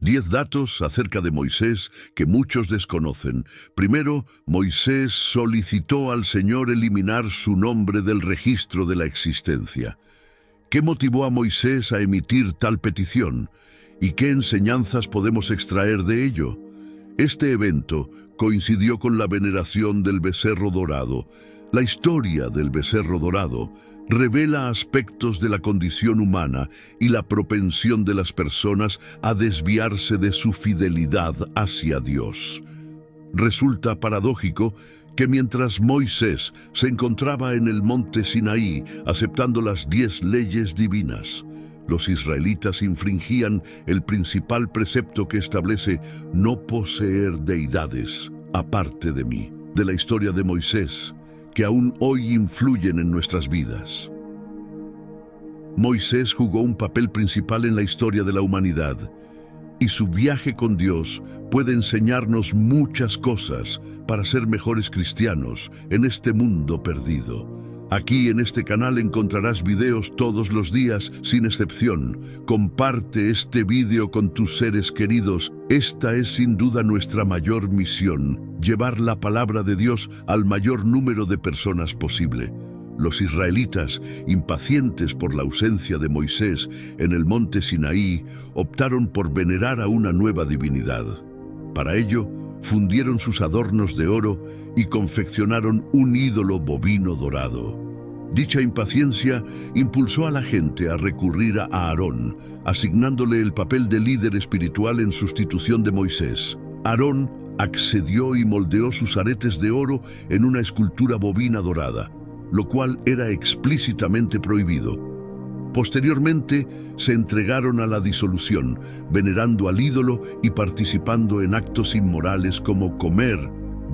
10 datos acerca de Moisés que muchos desconocen. Primero, Moisés solicitó al Señor eliminar su nombre del registro de la existencia. ¿Qué motivó a Moisés a emitir tal petición? ¿Y qué enseñanzas podemos extraer de ello? Este evento coincidió con la veneración del becerro dorado. La historia del becerro dorado revela aspectos de la condición humana y la propensión de las personas a desviarse de su fidelidad hacia Dios. Resulta paradójico que mientras Moisés se encontraba en el monte Sinaí aceptando las 10 leyes divinas, los israelitas infringían el principal precepto que establece no poseer deidades aparte de mí, de la historia de Moisés, que aún hoy influyen en nuestras vidas. Moisés jugó un papel principal en la historia de la humanidad, y su viaje con Dios puede enseñarnos muchas cosas para ser mejores cristianos en este mundo perdido. Aquí en este canal encontrarás videos todos los días, sin excepción. Comparte este video con tus seres queridos. Esta es sin duda nuestra mayor misión, llevar la palabra de Dios al mayor número de personas posible. Los israelitas, impacientes por la ausencia de Moisés en el monte Sinaí, optaron por venerar a una nueva divinidad. Para ello, fundieron sus adornos de oro y confeccionaron un ídolo bovino dorado. Dicha impaciencia impulsó a la gente a recurrir a Aarón, asignándole el papel de líder espiritual en sustitución de Moisés. Aarón accedió y moldeó sus aretes de oro en una escultura bovina dorada, lo cual era explícitamente prohibido. Posteriormente, se entregaron a la disolución, venerando al ídolo y participando en actos inmorales como comer,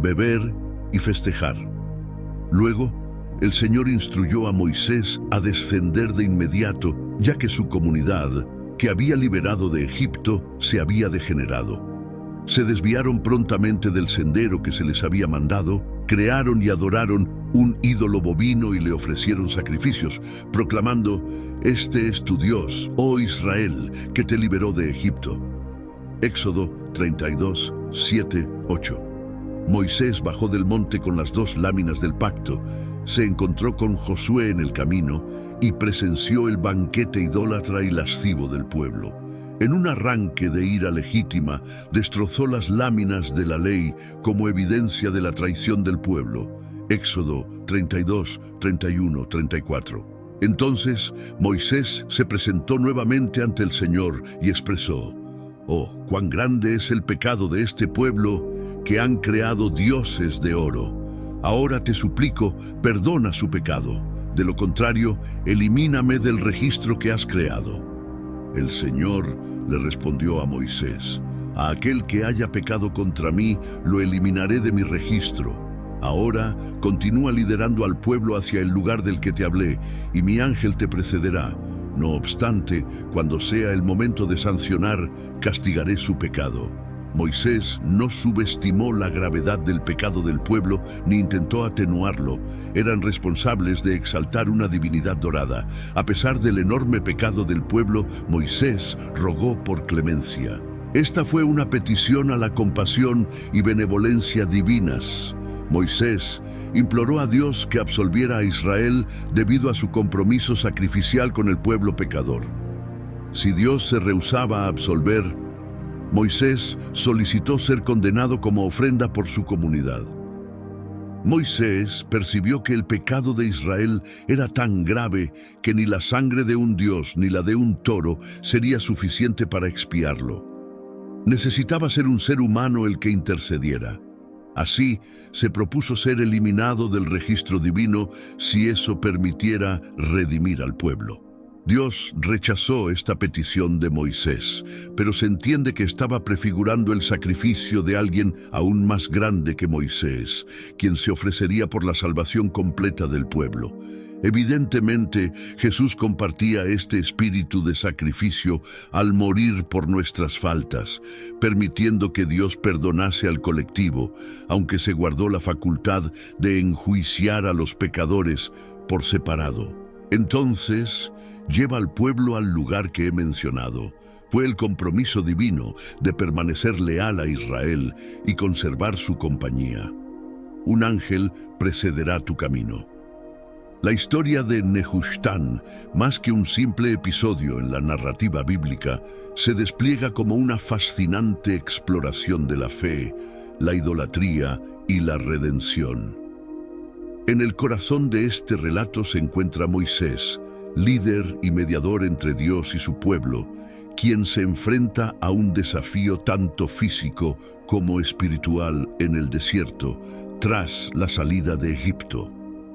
beber y festejar. Luego, el Señor instruyó a Moisés a descender de inmediato, ya que su comunidad, que había liberado de Egipto, se había degenerado. Se desviaron prontamente del sendero que se les había mandado, crearon y adoraron un ídolo bovino y le ofrecieron sacrificios, proclamando: «Este es tu Dios, oh Israel, que te liberó de Egipto». Éxodo 32, 7, 8. Moisés bajó del monte con las 2 láminas del pacto, se encontró con Josué en el camino y presenció el banquete idólatra y lascivo del pueblo. En un arranque de ira legítima, destrozó las láminas de la ley como evidencia de la traición del pueblo. Éxodo 32, 31, 34. Entonces Moisés se presentó nuevamente ante el Señor y expresó: «Oh, cuán grande es el pecado de este pueblo, que han creado dioses de oro. Ahora te suplico, perdona su pecado. De lo contrario, elimíname del registro que has creado». El Señor le respondió a Moisés: «A aquel que haya pecado contra mí, lo eliminaré de mi registro. Ahora continúa liderando al pueblo hacia el lugar del que te hablé, y mi ángel te precederá. No obstante, cuando sea el momento de sancionar, castigaré su pecado». Moisés no subestimó la gravedad del pecado del pueblo ni intentó atenuarlo. Eran responsables de exaltar una divinidad dorada. A pesar del enorme pecado del pueblo, Moisés rogó por clemencia. Esta fue una petición a la compasión y benevolencia divinas. Moisés imploró a Dios que absolviera a Israel debido a su compromiso sacrificial con el pueblo pecador. Si Dios se rehusaba a absolver, Moisés solicitó ser condenado como ofrenda por su comunidad. Moisés percibió que el pecado de Israel era tan grave que ni la sangre de un dios ni la de un toro sería suficiente para expiarlo. Necesitaba ser un ser humano el que intercediera. Así, se propuso ser eliminado del registro divino si eso permitiera redimir al pueblo. Dios rechazó esta petición de Moisés, pero se entiende que estaba prefigurando el sacrificio de alguien aún más grande que Moisés, quien se ofrecería por la salvación completa del pueblo. Evidentemente, Jesús compartía este espíritu de sacrificio al morir por nuestras faltas, permitiendo que Dios perdonase al colectivo, aunque se guardó la facultad de enjuiciar a los pecadores por separado. Entonces, lleva al pueblo al lugar que he mencionado, Fue el compromiso divino de permanecer leal a Israel y conservar su compañía. Un ángel precederá tu camino. La historia de Nehushtan, más que un simple episodio en la narrativa bíblica, se despliega como una fascinante exploración de la fe, la idolatría y la redención. En el corazón de este relato se encuentra Moisés, líder y mediador entre Dios y su pueblo, quien se enfrenta a un desafío tanto físico como espiritual en el desierto, tras la salida de Egipto.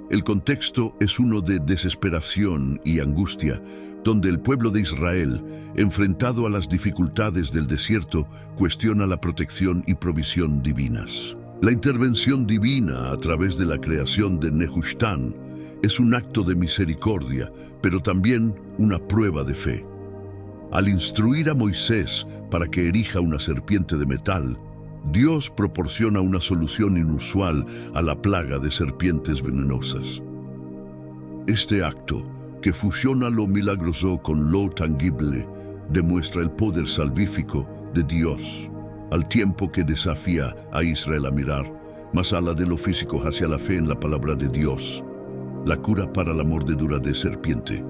El contexto es uno de desesperación y angustia, donde el pueblo de Israel, enfrentado a las dificultades del desierto, cuestiona la protección y provisión divinas. La intervención divina a través de la creación de Nehushtan es un acto de misericordia, pero también una prueba de fe. Al instruir a Moisés para que erija una serpiente de metal, Dios proporciona una solución inusual a la plaga de serpientes venenosas. Este acto, que fusiona lo milagroso con lo tangible, demuestra el poder salvífico de Dios, al tiempo que desafía a Israel a mirar más allá de lo físico hacia la fe en la palabra de Dios. La cura para la mordedura de serpiente,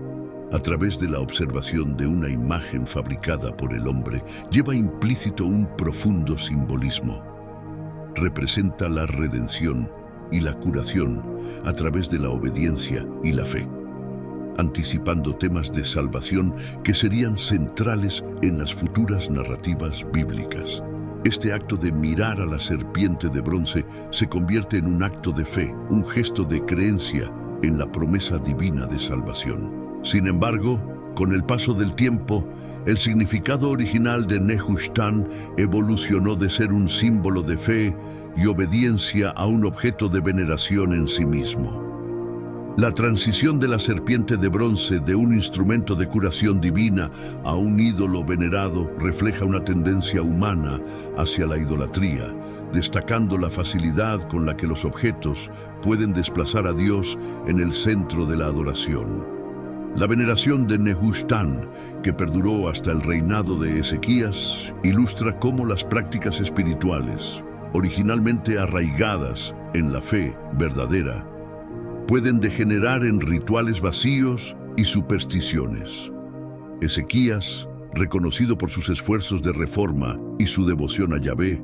a través de la observación de una imagen fabricada por el hombre, lleva implícito un profundo simbolismo. Representa la redención y la curación a través de la obediencia y la fe, anticipando temas de salvación que serían centrales en las futuras narrativas bíblicas. Este acto de mirar a la serpiente de bronce se convierte en un acto de fe, un gesto de creencia en la promesa divina de salvación. Sin embargo, con el paso del tiempo, el significado original de Nehushtan evolucionó de ser un símbolo de fe y obediencia a un objeto de veneración en sí mismo. La transición de la serpiente de bronce de un instrumento de curación divina a un ídolo venerado refleja una tendencia humana hacia la idolatría, destacando la facilidad con la que los objetos pueden desplazar a Dios en el centro de la adoración. La veneración de Nehushtan, que perduró hasta el reinado de Ezequías, ilustra cómo las prácticas espirituales, originalmente arraigadas en la fe verdadera, pueden degenerar en rituales vacíos y supersticiones. Ezequías, reconocido por sus esfuerzos de reforma y su devoción a Yahvé,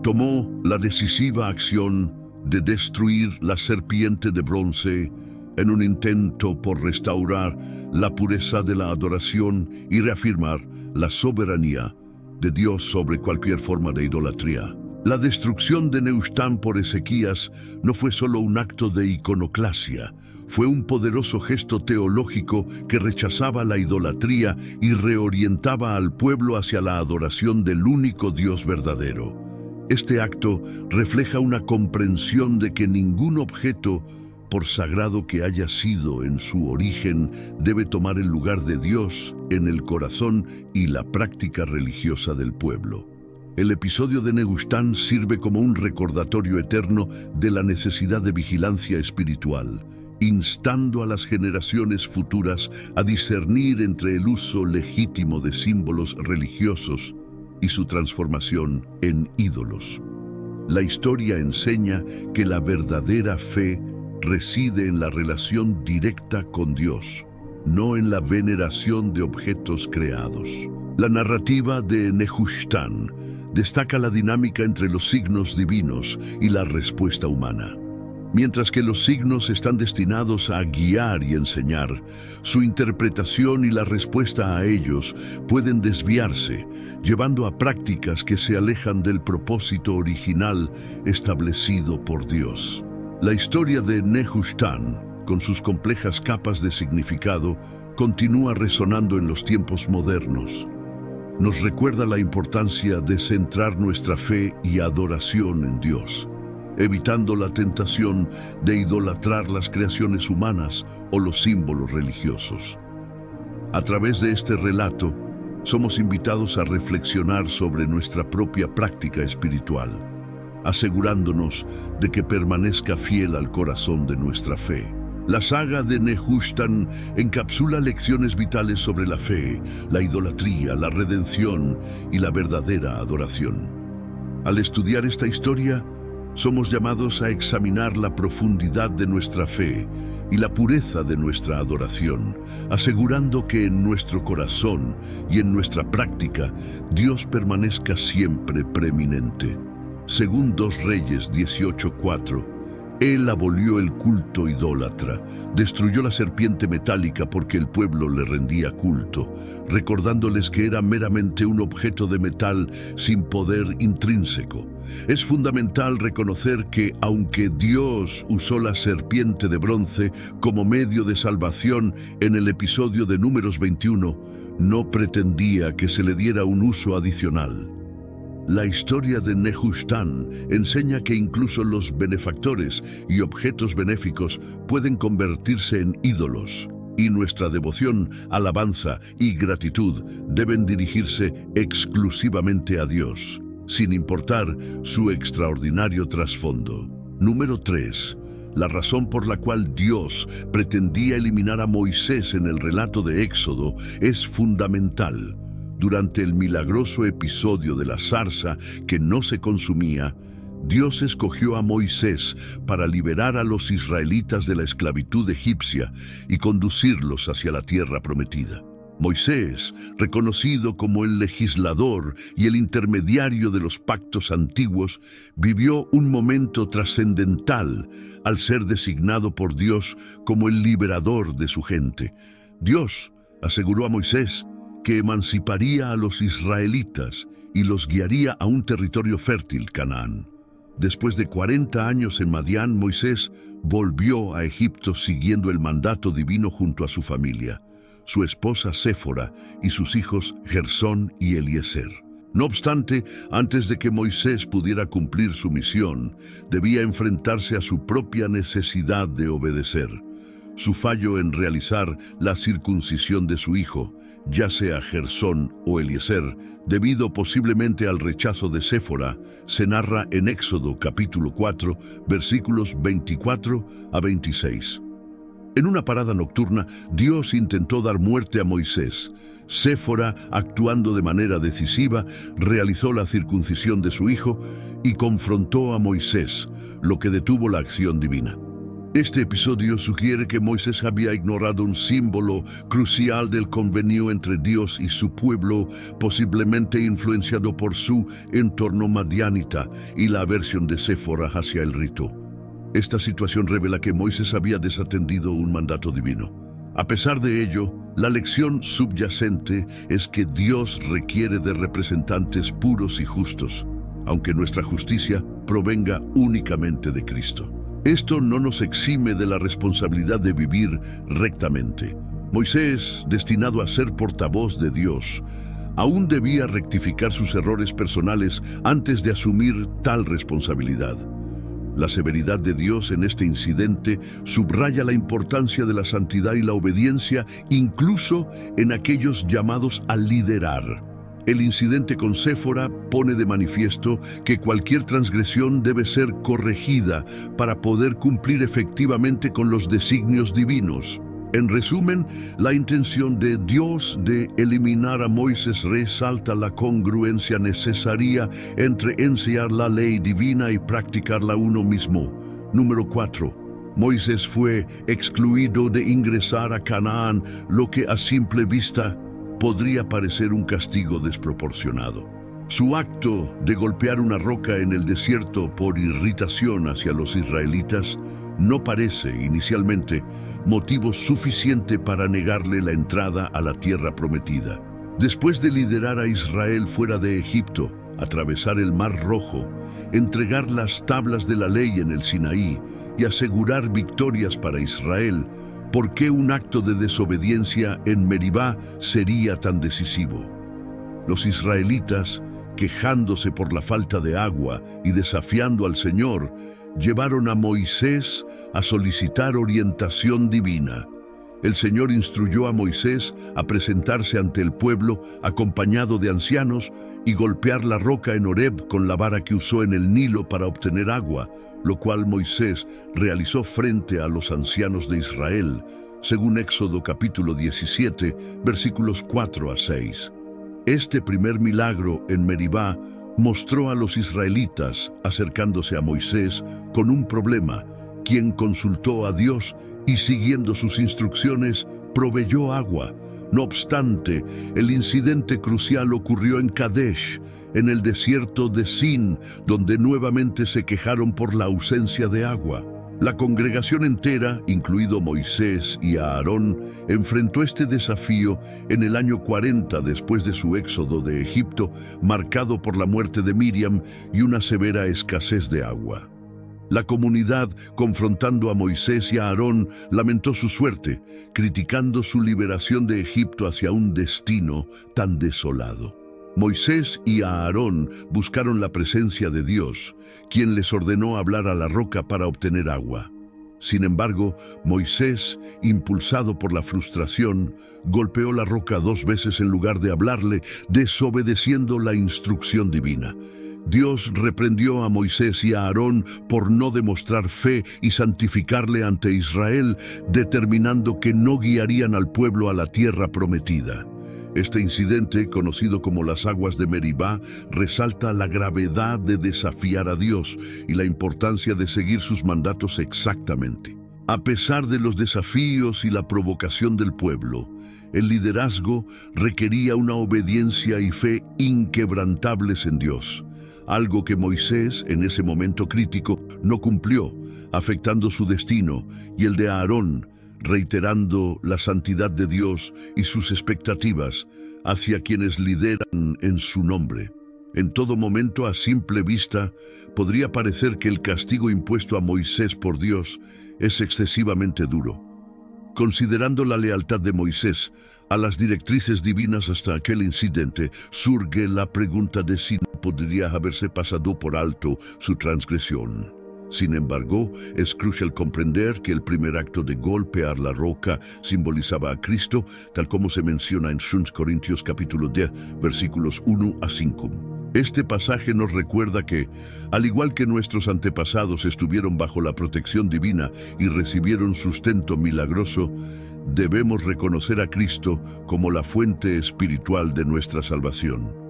tomó la decisiva acción de destruir la serpiente de bronce en un intento por restaurar la pureza de la adoración y reafirmar la soberanía de Dios sobre cualquier forma de idolatría. La destrucción de Nehushtan por Ezequías no fue solo un acto de iconoclasia, fue un poderoso gesto teológico que rechazaba la idolatría y reorientaba al pueblo hacia la adoración del único Dios verdadero. Este acto refleja una comprensión de que ningún objeto, por sagrado que haya sido en su origen, debe tomar el lugar de Dios en el corazón y la práctica religiosa del pueblo. El episodio de Nehushtan sirve como un recordatorio eterno de la necesidad de vigilancia espiritual, instando a las generaciones futuras a discernir entre el uso legítimo de símbolos religiosos y su transformación en ídolos. La historia enseña que la verdadera fe reside en la relación directa con Dios, no en la veneración de objetos creados. La narrativa de Nehushtan destaca la dinámica entre los signos divinos y la respuesta humana. Mientras que los signos están destinados a guiar y enseñar, su interpretación y la respuesta a ellos pueden desviarse, llevando a prácticas que se alejan del propósito original establecido por Dios. La historia de Nehushtan, con sus complejas capas de significado, continúa resonando en los tiempos modernos. Nos recuerda la importancia de centrar nuestra fe y adoración en Dios, evitando la tentación de idolatrar las creaciones humanas o los símbolos religiosos. A través de este relato, somos invitados a reflexionar sobre nuestra propia práctica espiritual, asegurándonos de que permanezca fiel al corazón de nuestra fe. La saga de Nehushtan encapsula lecciones vitales sobre la fe, la idolatría, la redención y la verdadera adoración. Al estudiar esta historia, somos llamados a examinar la profundidad de nuestra fe y la pureza de nuestra adoración, asegurando que en nuestro corazón y en nuestra práctica Dios permanezca siempre preeminente. Según 2 Reyes 18:4, Él abolió el culto idólatra, destruyó la serpiente metálica porque el pueblo le rendía culto, recordándoles que era meramente un objeto de metal sin poder intrínseco. Es fundamental reconocer que, aunque Dios usó la serpiente de bronce como medio de salvación en el episodio de Números 21, no pretendía que se le diera un uso adicional. La historia de Nehushtan enseña que incluso los benefactores y objetos benéficos pueden convertirse en ídolos, y nuestra devoción, alabanza y gratitud deben dirigirse exclusivamente a Dios, sin importar su extraordinario trasfondo. Número 3. La razón por la cual Dios pretendía eliminar a Moisés en el relato de Éxodo es fundamental. Durante el milagroso episodio de la zarza que no se consumía, Dios escogió a Moisés para liberar a los israelitas de la esclavitud egipcia y conducirlos hacia la tierra prometida. Moisés, reconocido como el legislador y el intermediario de los pactos antiguos, vivió un momento trascendental al ser designado por Dios como el liberador de su gente. Dios aseguró a Moisés que emanciparía a los israelitas y los guiaría a un territorio fértil, Canaán. Después de 40 años en Madián, Moisés volvió a Egipto siguiendo el mandato divino junto a su familia, su esposa Séfora y sus hijos Gersón y Eliezer. No obstante, antes de que Moisés pudiera cumplir su misión, debía enfrentarse a su propia necesidad de obedecer. Su fallo en realizar la circuncisión de su hijo, ya sea Gersón o Eliezer, debido posiblemente al rechazo de Séfora, se narra en Éxodo capítulo 4, versículos 24 a 26. En una parada nocturna, Dios intentó dar muerte a Moisés. Séfora, actuando de manera decisiva, realizó la circuncisión de su hijo y confrontó a Moisés, lo que detuvo la acción divina. Este episodio sugiere que Moisés había ignorado un símbolo crucial del convenio entre Dios y su pueblo, posiblemente influenciado por su entorno madiánita y la aversión de Séfora hacia el rito. Esta situación revela que Moisés había desatendido un mandato divino. A pesar de ello, la lección subyacente es que Dios requiere de representantes puros y justos, aunque nuestra justicia provenga únicamente de Cristo. Esto no nos exime de la responsabilidad de vivir rectamente. Moisés, destinado a ser portavoz de Dios, aún debía rectificar sus errores personales antes de asumir tal responsabilidad. La severidad de Dios en este incidente subraya la importancia de la santidad y la obediencia, incluso en aquellos llamados a liderar. El incidente con Séfora pone de manifiesto que cualquier transgresión debe ser corregida para poder cumplir efectivamente con los designios divinos. En resumen, la intención de Dios de eliminar a Moisés resalta la congruencia necesaria entre enseñar la ley divina y practicarla uno mismo. Número 4. Moisés fue excluido de ingresar a Canaán, lo que a simple vista podría parecer un castigo desproporcionado. Su acto de golpear una roca en el desierto por irritación hacia los israelitas no parece, inicialmente, motivo suficiente para negarle la entrada a la tierra prometida. Después de liderar a Israel fuera de Egipto, atravesar el Mar Rojo, entregar las tablas de la ley en el Sinaí y asegurar victorias para Israel, ¿por qué un acto de desobediencia en Meribá sería tan decisivo? Los israelitas, quejándose por la falta de agua y desafiando al Señor, llevaron a Moisés a solicitar orientación divina. El Señor instruyó a Moisés a presentarse ante el pueblo acompañado de ancianos y golpear la roca en Horeb con la vara que usó en el Nilo para obtener agua, lo cual Moisés realizó frente a los ancianos de Israel, según Éxodo capítulo 17, versículos 4 a 6. Este primer milagro en Meribá mostró a los israelitas acercándose a Moisés con un problema, quien consultó a Dios y siguiendo sus instrucciones proveyó agua. No obstante, el incidente crucial ocurrió en Kadesh, en el desierto de Sin, donde nuevamente se quejaron por la ausencia de agua. La congregación entera, incluido Moisés y Aarón, enfrentó este desafío en el año 40 después de su éxodo de Egipto, marcado por la muerte de Miriam y una severa escasez de agua. La comunidad, confrontando a Moisés y a Aarón, lamentó su suerte, criticando su liberación de Egipto hacia un destino tan desolado. Moisés y Aarón buscaron la presencia de Dios, quien les ordenó hablar a la roca para obtener agua. Sin embargo, Moisés, impulsado por la frustración, golpeó la roca 2 veces en lugar de hablarle, desobedeciendo la instrucción divina. Dios reprendió a Moisés y a Aarón por no demostrar fe y santificarle ante Israel, determinando que no guiarían al pueblo a la tierra prometida. Este incidente, conocido como las aguas de Meribá, resalta la gravedad de desafiar a Dios y la importancia de seguir sus mandatos exactamente. A pesar de los desafíos y la provocación del pueblo, el liderazgo requería una obediencia y fe inquebrantables en Dios, algo que Moisés, en ese momento crítico, no cumplió, afectando su destino y el de Aarón, reiterando la santidad de Dios y sus expectativas hacia quienes lideran en su nombre. En todo momento, a simple vista, podría parecer que el castigo impuesto a Moisés por Dios es excesivamente duro. Considerando la lealtad de Moisés a las directrices divinas hasta aquel incidente, surge la pregunta de si no podría haberse pasado por alto su transgresión. Sin embargo, es crucial comprender que el primer acto de golpear la roca simbolizaba a Cristo, tal como se menciona en 2 Corintios capítulo 10, versículos 1 a 5. Este pasaje nos recuerda que, al igual que nuestros antepasados estuvieron bajo la protección divina y recibieron sustento milagroso, debemos reconocer a Cristo como la fuente espiritual de nuestra salvación.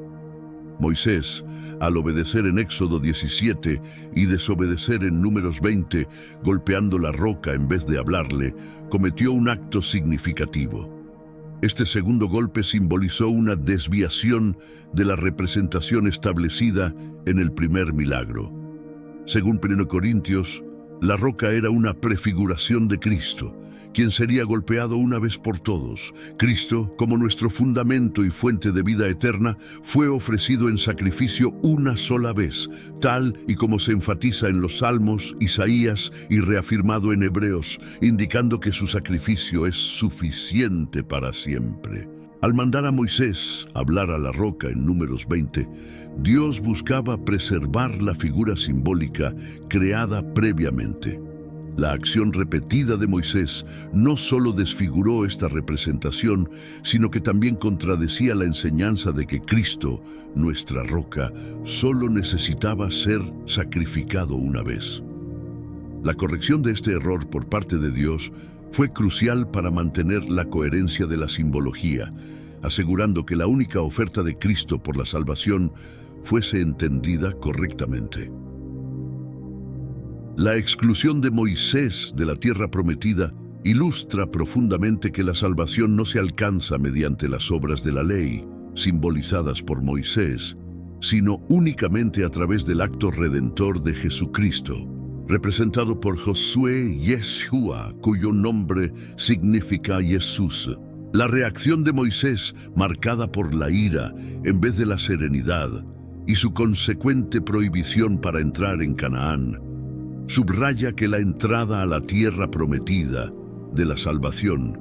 Moisés, al obedecer en Éxodo 17 y desobedecer en Números 20, golpeando la roca en vez de hablarle, cometió un acto significativo. Este segundo golpe simbolizó una desviación de la representación establecida en el primer milagro. Según 1 Corintios, la roca era una prefiguración de Cristo, quien sería golpeado una vez por todos. Cristo, como nuestro fundamento y fuente de vida eterna, fue ofrecido en sacrificio una sola vez, tal y como se enfatiza en los Salmos, Isaías y reafirmado en Hebreos, indicando que su sacrificio es suficiente para siempre. Al mandar a Moisés hablar a la roca en Números 20, Dios buscaba preservar la figura simbólica creada previamente. La acción repetida de Moisés no solo desfiguró esta representación, sino que también contradecía la enseñanza de que Cristo, nuestra roca, solo necesitaba ser sacrificado una vez. La corrección de este error por parte de Dios fue crucial para mantener la coherencia de la simbología, asegurando que la única oferta de Cristo por la salvación fuese entendida correctamente. La exclusión de Moisés de la tierra prometida ilustra profundamente que la salvación no se alcanza mediante las obras de la ley, simbolizadas por Moisés, sino únicamente a través del acto redentor de Jesucristo, representado por Josué Yeshua, cuyo nombre significa Jesús. La reacción de Moisés, marcada por la ira en vez de la serenidad, y su consecuente prohibición para entrar en Canaán, subraya que la entrada a la tierra prometida de la salvación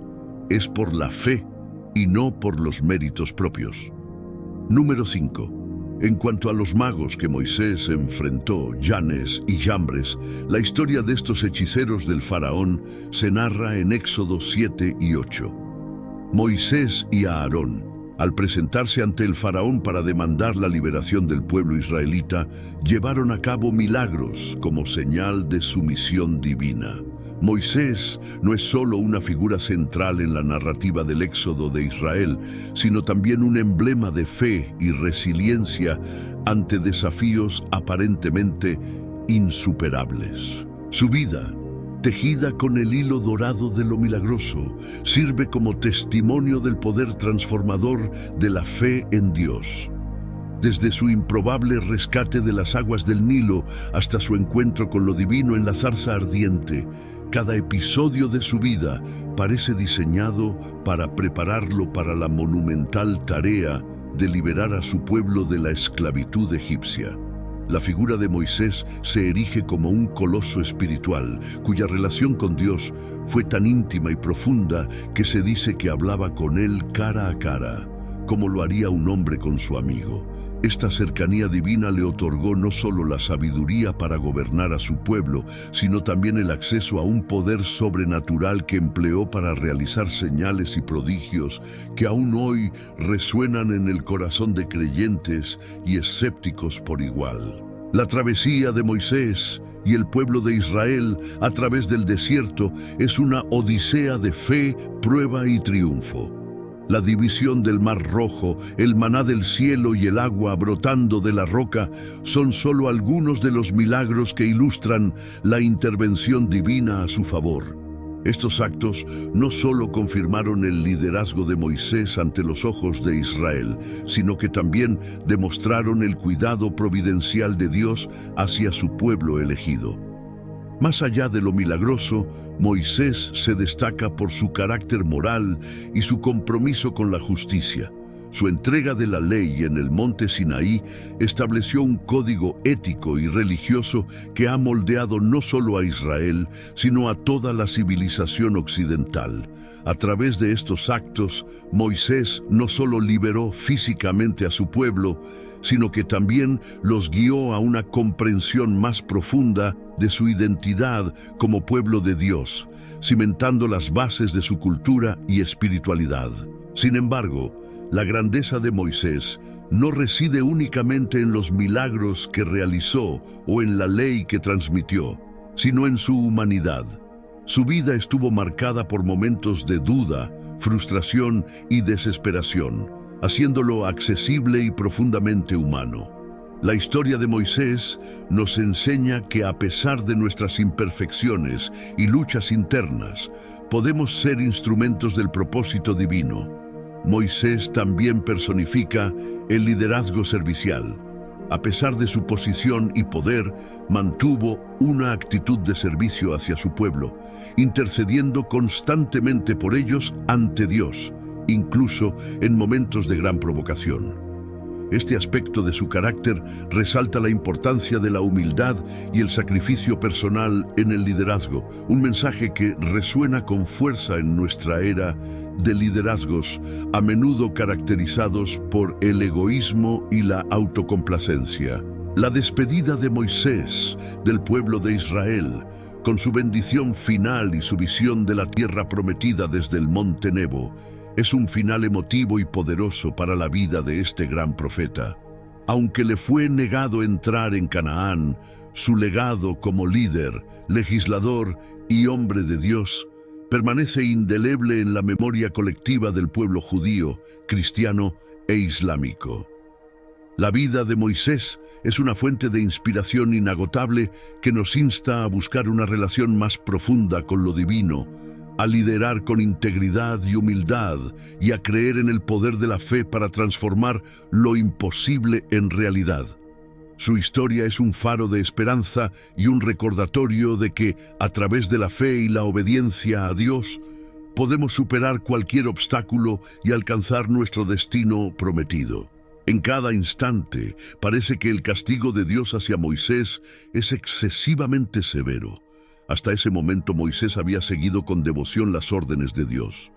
es por la fe y no por los méritos propios. Número 5. En cuanto a los magos que Moisés enfrentó, Yanes y Yambres, la historia de estos hechiceros del faraón se narra en Éxodo 7 y 8. Moisés y Aarón, al presentarse ante el faraón para demandar la liberación del pueblo israelita, llevaron a cabo milagros como señal de su misión divina. Moisés no es solo una figura central en la narrativa del éxodo de Israel, sino también un emblema de fe y resiliencia ante desafíos aparentemente insuperables. Su vida, tejida con el hilo dorado de lo milagroso, sirve como testimonio del poder transformador de la fe en Dios. Desde su improbable rescate de las aguas del Nilo hasta su encuentro con lo divino en la zarza ardiente, cada episodio de su vida parece diseñado para prepararlo para la monumental tarea de liberar a su pueblo de la esclavitud egipcia. La figura de Moisés se erige como un coloso espiritual, cuya relación con Dios fue tan íntima y profunda que se dice que hablaba con él cara a cara, como lo haría un hombre con su amigo. Esta cercanía divina le otorgó no solo la sabiduría para gobernar a su pueblo, sino también el acceso a un poder sobrenatural que empleó para realizar señales y prodigios que aún hoy resuenan en el corazón de creyentes y escépticos por igual. La travesía de Moisés y el pueblo de Israel a través del desierto es una odisea de fe, prueba y triunfo. La división del Mar Rojo, el maná del cielo y el agua brotando de la roca son solo algunos de los milagros que ilustran la intervención divina a su favor. Estos actos no solo confirmaron el liderazgo de Moisés ante los ojos de Israel, sino que también demostraron el cuidado providencial de Dios hacia su pueblo elegido. Más allá de lo milagroso, Moisés se destaca por su carácter moral y su compromiso con la justicia. Su entrega de la ley en el monte Sinaí estableció un código ético y religioso que ha moldeado no solo a Israel, sino a toda la civilización occidental. A través de estos actos, Moisés no solo liberó físicamente a su pueblo, sino que también los guió a una comprensión más profunda de su identidad como pueblo de Dios, cimentando las bases de su cultura y espiritualidad. Sin embargo, la grandeza de Moisés no reside únicamente en los milagros que realizó o en la ley que transmitió, sino en su humanidad. Su vida estuvo marcada por momentos de duda, frustración y desesperación, haciéndolo accesible y profundamente humano. La historia de Moisés nos enseña que a pesar de nuestras imperfecciones y luchas internas, podemos ser instrumentos del propósito divino. Moisés también personifica el liderazgo servicial. A pesar de su posición y poder, mantuvo una actitud de servicio hacia su pueblo, intercediendo constantemente por ellos ante Dios, incluso en momentos de gran provocación. Este aspecto de su carácter resalta la importancia de la humildad y el sacrificio personal en el liderazgo, un mensaje que resuena con fuerza en nuestra era de liderazgos a menudo caracterizados por el egoísmo y la autocomplacencia. La despedida de Moisés del pueblo de Israel, con su bendición final y su visión de la tierra prometida desde el monte Nebo, es un final emotivo y poderoso para la vida de este gran profeta. Aunque le fue negado entrar en Canaán, su legado como líder, legislador y hombre de Dios permanece indeleble en la memoria colectiva del pueblo judío, cristiano e islámico. La vida de Moisés es una fuente de inspiración inagotable que nos insta a buscar una relación más profunda con lo divino, a liderar con integridad y humildad y a creer en el poder de la fe para transformar lo imposible en realidad. Su historia es un faro de esperanza y un recordatorio de que, a través de la fe y la obediencia a Dios, podemos superar cualquier obstáculo y alcanzar nuestro destino prometido. En cada instante, parece que el castigo de Dios hacia Moisés es excesivamente severo. Hasta ese momento Moisés había seguido con devoción las órdenes de Dios.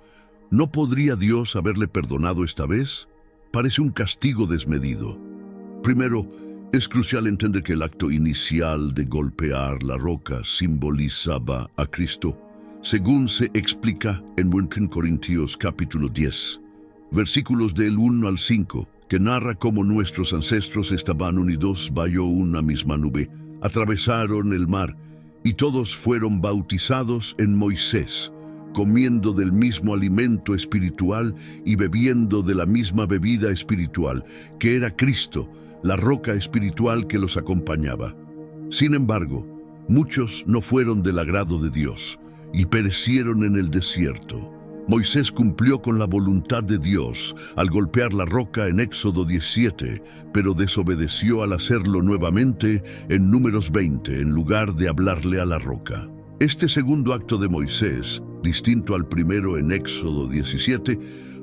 ¿No podría Dios haberle perdonado esta vez? Parece un castigo desmedido. Primero, es crucial entender que el acto inicial de golpear la roca simbolizaba a Cristo, según se explica en 1 Corintios capítulo 10, versículos del 1 al 5, que narra cómo nuestros ancestros estaban unidos bajo una misma nube, atravesaron el mar y todos fueron bautizados en Moisés, comiendo del mismo alimento espiritual y bebiendo de la misma bebida espiritual, que era Cristo, la roca espiritual que los acompañaba. Sin embargo, muchos no fueron del agrado de Dios y perecieron en el desierto. Moisés cumplió con la voluntad de Dios al golpear la roca en Éxodo 17, pero desobedeció al hacerlo nuevamente en Números 20, en lugar de hablarle a la roca. Este segundo acto de Moisés, distinto al primero en Éxodo 17,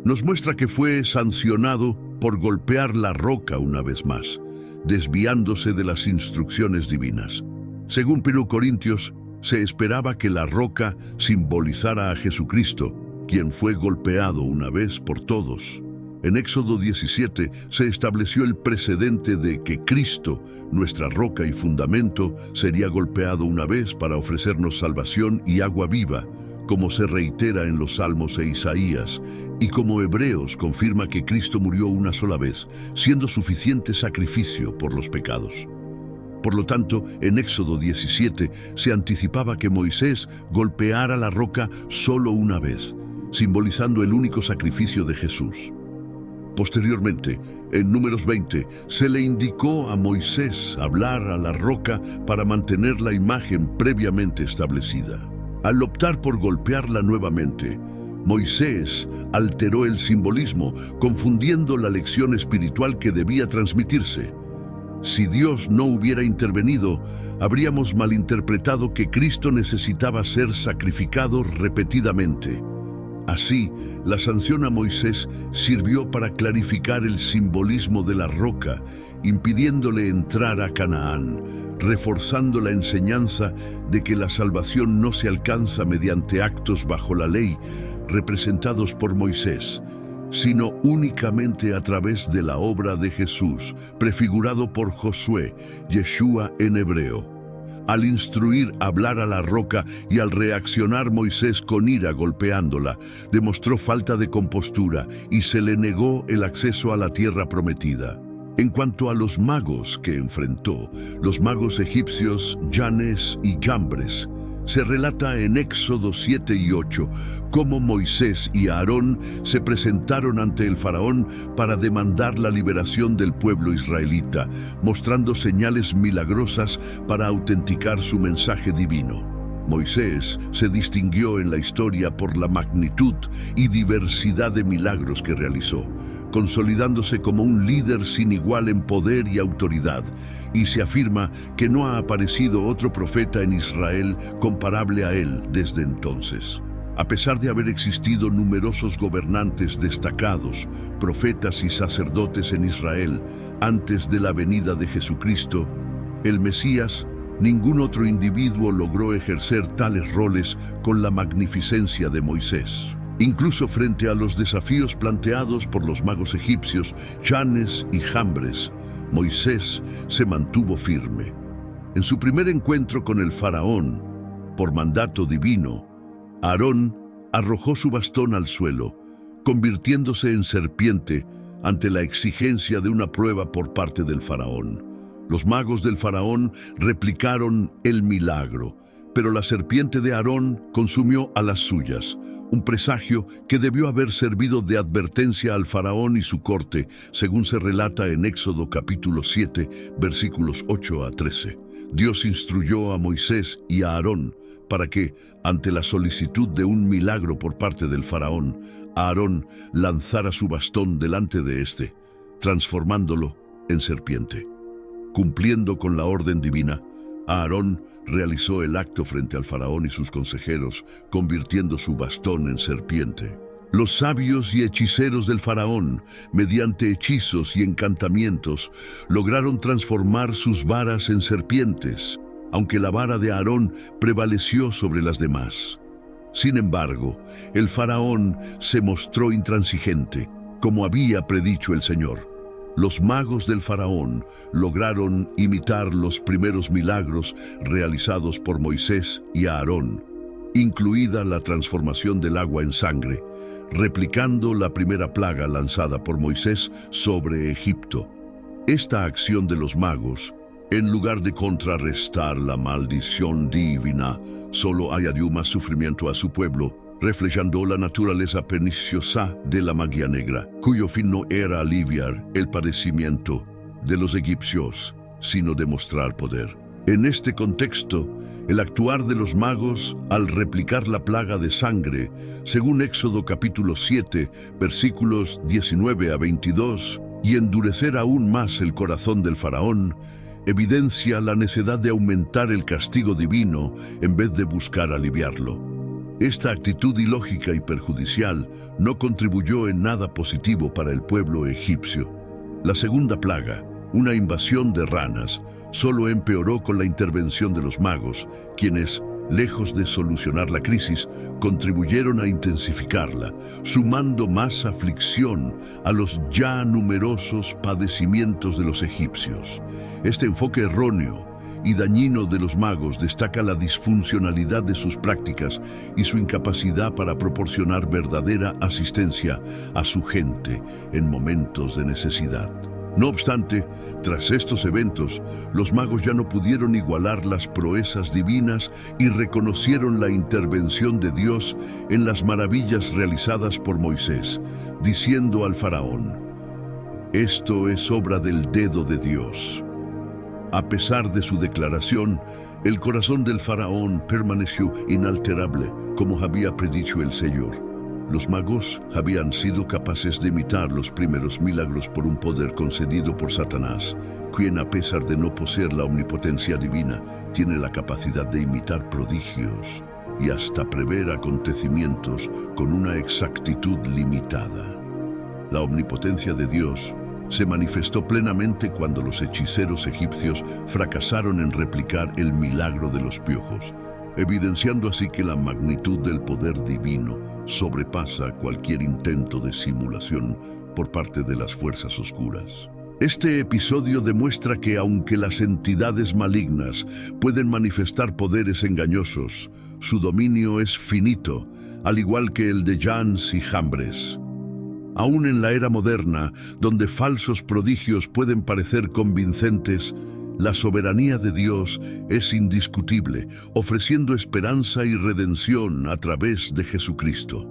nos muestra que fue sancionado por golpear la roca una vez más, desviándose de las instrucciones divinas. Según 1 Corintios, se esperaba que la roca simbolizara a Jesucristo, quien fue golpeado una vez por todos. En Éxodo 17 se estableció el precedente de que Cristo, nuestra roca y fundamento, sería golpeado una vez para ofrecernos salvación y agua viva, como se reitera en los Salmos e Isaías, y como Hebreos confirma que Cristo murió una sola vez, siendo suficiente sacrificio por los pecados. Por lo tanto, en Éxodo 17 se anticipaba que Moisés golpeara la roca solo una vez, simbolizando el único sacrificio de Jesús. Posteriormente, en Números 20, se le indicó a Moisés hablar a la roca para mantener la imagen previamente establecida. Al optar por golpearla nuevamente, Moisés alteró el simbolismo, confundiendo la lección espiritual que debía transmitirse. Si Dios no hubiera intervenido, habríamos malinterpretado que Cristo necesitaba ser sacrificado repetidamente. Así, la sanción a Moisés sirvió para clarificar el simbolismo de la roca, impidiéndole entrar a Canaán, reforzando la enseñanza de que la salvación no se alcanza mediante actos bajo la ley, representados por Moisés, sino únicamente a través de la obra de Jesús, prefigurado por Josué, Yeshua en hebreo. Al instruir hablar a la roca y al reaccionar Moisés con ira golpeándola, demostró falta de compostura y se le negó el acceso a la tierra prometida. En cuanto a los magos que enfrentó, los magos egipcios Yanes y Jambres, se relata en Éxodo 7 y 8 cómo Moisés y Aarón se presentaron ante el faraón para demandar la liberación del pueblo israelita, mostrando señales milagrosas para autenticar su mensaje divino. Moisés se distinguió en la historia por la magnitud y diversidad de milagros que realizó, consolidándose como un líder sin igual en poder y autoridad, y se afirma que no ha aparecido otro profeta en Israel comparable a él desde entonces. A pesar de haber existido numerosos gobernantes destacados, profetas y sacerdotes en Israel antes de la venida de Jesucristo, el Mesías, ningún otro individuo logró ejercer tales roles con la magnificencia de Moisés. Incluso frente a los desafíos planteados por los magos egipcios, Yanes y Jambres, Moisés se mantuvo firme. En su primer encuentro con el faraón, por mandato divino, Aarón arrojó su bastón al suelo, convirtiéndose en serpiente ante la exigencia de una prueba por parte del faraón. Los magos del faraón replicaron el milagro, pero la serpiente de Aarón consumió a las suyas, un presagio que debió haber servido de advertencia al faraón y su corte, según se relata en Éxodo capítulo 7, versículos 8 a 13. Dios instruyó a Moisés y a Aarón para que, ante la solicitud de un milagro por parte del faraón, Aarón lanzara su bastón delante de éste, transformándolo en serpiente. Cumpliendo con la orden divina, Aarón realizó el acto frente al faraón y sus consejeros, convirtiendo su bastón en serpiente. Los sabios y hechiceros del faraón, mediante hechizos y encantamientos, lograron transformar sus varas en serpientes, aunque la vara de Aarón prevaleció sobre las demás. Sin embargo, el faraón se mostró intransigente, como había predicho el Señor. Los magos del faraón lograron imitar los primeros milagros realizados por Moisés y Aarón, incluida la transformación del agua en sangre, replicando la primera plaga lanzada por Moisés sobre Egipto. Esta acción de los magos, en lugar de contrarrestar la maldición divina, solo añadió más sufrimiento a su pueblo, reflejando la naturaleza perniciosa de la magia negra, cuyo fin no era aliviar el padecimiento de los egipcios, sino demostrar poder. En este contexto, el actuar de los magos al replicar la plaga de sangre, según Éxodo capítulo 7, versículos 19 a 22, y endurecer aún más el corazón del faraón, evidencia la necesidad de aumentar el castigo divino en vez de buscar aliviarlo. Esta actitud ilógica y perjudicial no contribuyó en nada positivo para el pueblo egipcio. La segunda plaga, una invasión de ranas, solo empeoró con la intervención de los magos, quienes, lejos de solucionar la crisis, contribuyeron a intensificarla, sumando más aflicción a los ya numerosos padecimientos de los egipcios. Este enfoque erróneo y dañino de los magos destaca la disfuncionalidad de sus prácticas y su incapacidad para proporcionar verdadera asistencia a su gente en momentos de necesidad. No obstante, tras estos eventos, los magos ya no pudieron igualar las proezas divinas y reconocieron la intervención de Dios en las maravillas realizadas por Moisés, diciendo al faraón: «Esto es obra del dedo de Dios». A pesar de su declaración, el corazón del faraón permaneció inalterable, como había predicho el Señor. Los magos habían sido capaces de imitar los primeros milagros por un poder concedido por Satanás, quien, a pesar de no poseer la omnipotencia divina, tiene la capacidad de imitar prodigios y hasta prever acontecimientos con una exactitud limitada. La omnipotencia de Dios se manifestó plenamente cuando los hechiceros egipcios fracasaron en replicar el milagro de los piojos, evidenciando así que la magnitud del poder divino sobrepasa cualquier intento de simulación por parte de las fuerzas oscuras. Este episodio demuestra que aunque las entidades malignas pueden manifestar poderes engañosos, su dominio es finito, al igual que el de Jannes y Jambres. Aún en la era moderna, donde falsos prodigios pueden parecer convincentes, la soberanía de Dios es indiscutible, ofreciendo esperanza y redención a través de Jesucristo.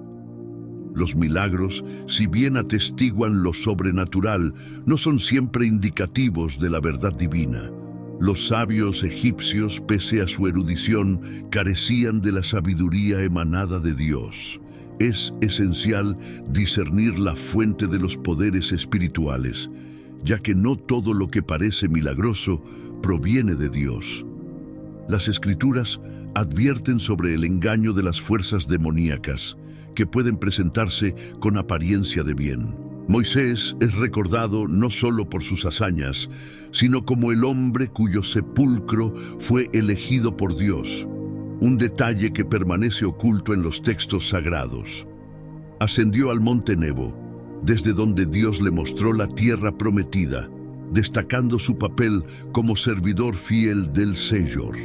Los milagros, si bien atestiguan lo sobrenatural, no son siempre indicativos de la verdad divina. Los sabios egipcios, pese a su erudición, carecían de la sabiduría emanada de Dios. Es esencial discernir la fuente de los poderes espirituales, ya que no todo lo que parece milagroso proviene de Dios. Las Escrituras advierten sobre el engaño de las fuerzas demoníacas, que pueden presentarse con apariencia de bien. Moisés es recordado no solo por sus hazañas, sino como el hombre cuyo sepulcro fue elegido por Dios, un detalle que permanece oculto en los textos sagrados. Ascendió al monte Nebo, desde donde Dios le mostró la tierra prometida, destacando su papel como servidor fiel del Señor.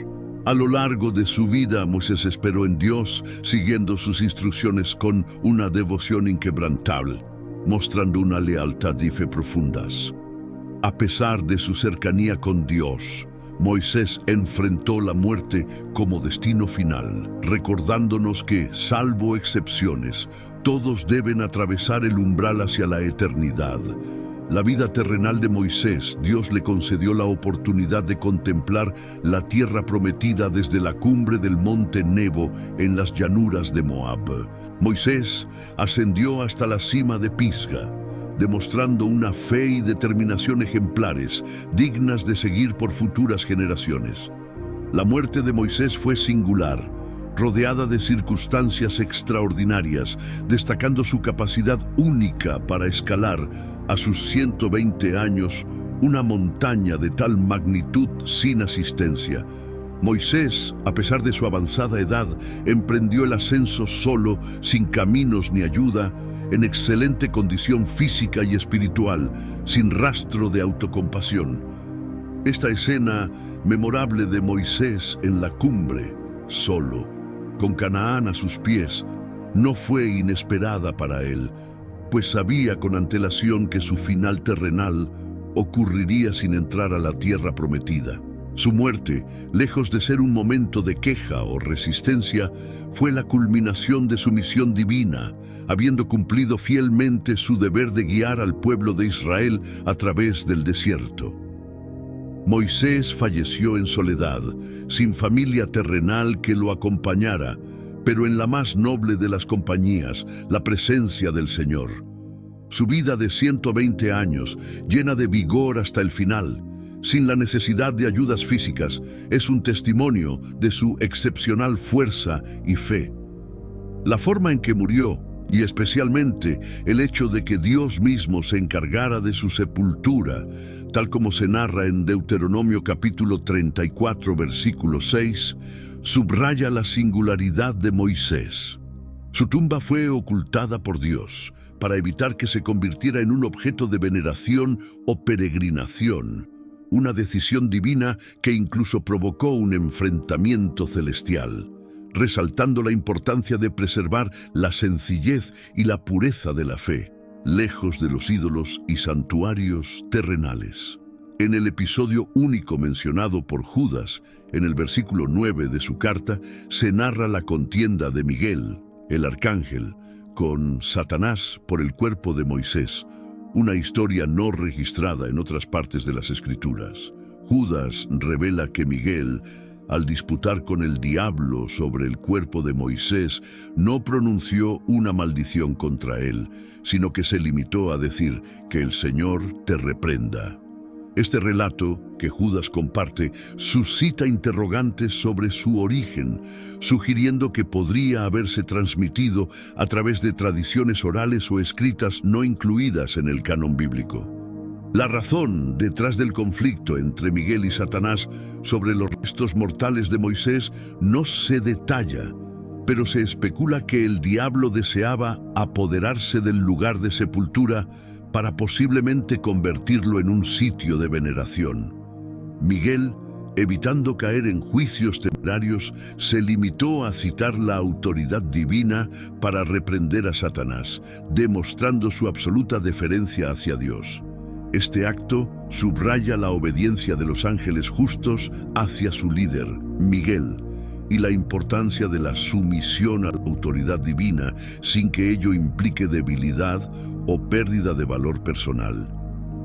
A lo largo de su vida, Moisés esperó en Dios, siguiendo sus instrucciones con una devoción inquebrantable, mostrando una lealtad y fe profundas. A pesar de su cercanía con Dios, Moisés enfrentó la muerte como destino final, recordándonos que, salvo excepciones, todos deben atravesar el umbral hacia la eternidad. La vida terrenal de Moisés, Dios le concedió la oportunidad de contemplar la tierra prometida desde la cumbre del monte Nebo en las llanuras de Moab. Moisés ascendió hasta la cima de Pisga, demostrando una fe y determinación ejemplares, dignas de seguir por futuras generaciones. La muerte de Moisés fue singular, rodeada de circunstancias extraordinarias, destacando su capacidad única para escalar, a sus 120 años, una montaña de tal magnitud sin asistencia, Moisés, a pesar de su avanzada edad, emprendió el ascenso solo, sin caminos ni ayuda, en excelente condición física y espiritual, sin rastro de autocompasión. Esta escena memorable de Moisés en la cumbre, solo, con Canaán a sus pies, no fue inesperada para él, pues sabía con antelación que su final terrenal ocurriría sin entrar a la tierra prometida. Su muerte, lejos de ser un momento de queja o resistencia, fue la culminación de su misión divina, habiendo cumplido fielmente su deber de guiar al pueblo de Israel a través del desierto. Moisés falleció en soledad, sin familia terrenal que lo acompañara, pero en la más noble de las compañías, la presencia del Señor. Su vida de 120 años, llena de vigor hasta el final, sin la necesidad de ayudas físicas, es un testimonio de su excepcional fuerza y fe. La forma en que murió, y especialmente el hecho de que Dios mismo se encargara de su sepultura, tal como se narra en Deuteronomio capítulo 34, versículo 6, subraya la singularidad de Moisés. Su tumba fue ocultada por Dios para evitar que se convirtiera en un objeto de veneración o peregrinación, una decisión divina que incluso provocó un enfrentamiento celestial, resaltando la importancia de preservar la sencillez y la pureza de la fe, lejos de los ídolos y santuarios terrenales. En el episodio único mencionado por Judas, en el versículo 9 de su carta, se narra la contienda de Miguel, el arcángel, con Satanás por el cuerpo de Moisés, una historia no registrada en otras partes de las Escrituras. Judas revela que Miguel, al disputar con el diablo sobre el cuerpo de Moisés, no pronunció una maldición contra él, sino que se limitó a decir que el Señor te reprenda. Este relato, que Judas comparte, suscita interrogantes sobre su origen, sugiriendo que podría haberse transmitido a través de tradiciones orales o escritas no incluidas en el canon bíblico. La razón detrás del conflicto entre Miguel y Satanás sobre los restos mortales de Moisés no se detalla, pero se especula que el diablo deseaba apoderarse del lugar de sepultura para posiblemente convertirlo en un sitio de veneración. Miguel, evitando caer en juicios temerarios, se limitó a citar la autoridad divina para reprender a Satanás, demostrando su absoluta deferencia hacia Dios. Este acto subraya la obediencia de los ángeles justos hacia su líder, Miguel, y la importancia de la sumisión a la autoridad divina sin que ello implique debilidad o pérdida de valor personal.